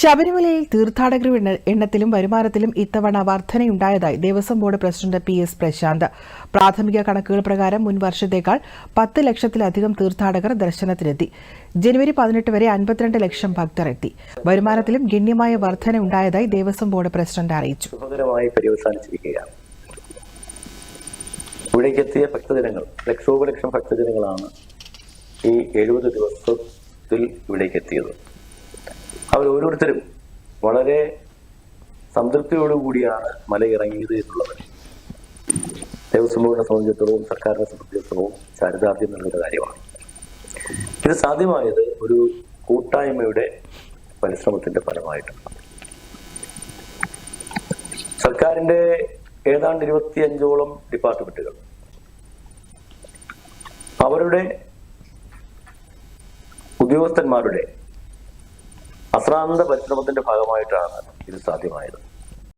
ശബരിമലയിൽ തീർത്ഥാടകരുടെ എണ്ണത്തിലും വരുമാനത്തിലും ഇത്തവണ വർധനയുണ്ടായതായി Devaswom board president PS Prashant. പ്രാഥമിക കണക്കുകൾ പ്രകാരം മുൻ വർഷത്തേക്കാൾ 10 ലക്ഷത്തിലധികം തീർത്ഥാടകർ ദർശനത്തിനെത്തി. ജനുവരി 18 വരെ 52 ലക്ഷം ഭക്തർ എത്തി. വരുമാനത്തിലും ഗണ്യമായ വർധന ഉണ്ടായതായി ദേവസ്വം ബോർഡ് പ്രസിഡന്റ് അറിയിച്ചു. ഇവിടേക്കെത്തിയ ഭക്തജനങ്ങൾ ലക്ഷോപലക്ഷം ഭക്തജനങ്ങളാണ് ഈ 70 ദിവസത്തിൽ ഇവിടേക്ക് എത്തിയത്. അവർ ഓരോരുത്തരും വളരെ സംതൃപ്തിയോടുകൂടിയാണ് മലയിറങ്ങിയത് എന്നുള്ളത് ദേവസ്വം ബോർഡിനെ സംബന്ധിച്ചിടത്തോളം സർക്കാരിനെ സംബന്ധിച്ചിടത്തോളം ചാരിതാർത്ഥ്യം നൽകുന്ന കാര്യമാണ്. ഇത് സാധ്യമായത് ഒരു കൂട്ടായ്മയുടെ പരിശ്രമത്തിന്റെ ഫലമായിട്ടാണ്. സർക്കാരിന്റെ ഏതാണ്ട് 25ഓളം ഡിപ്പാർട്ട്മെന്റുകൾ അവരുടെ ഉദ്യോഗസ്ഥന്മാരുടെ അശ്രാന്ത പരിശ്രമത്തിന്റെ ഭാഗമായിട്ടാണ് ഇത് സാധ്യമായത്.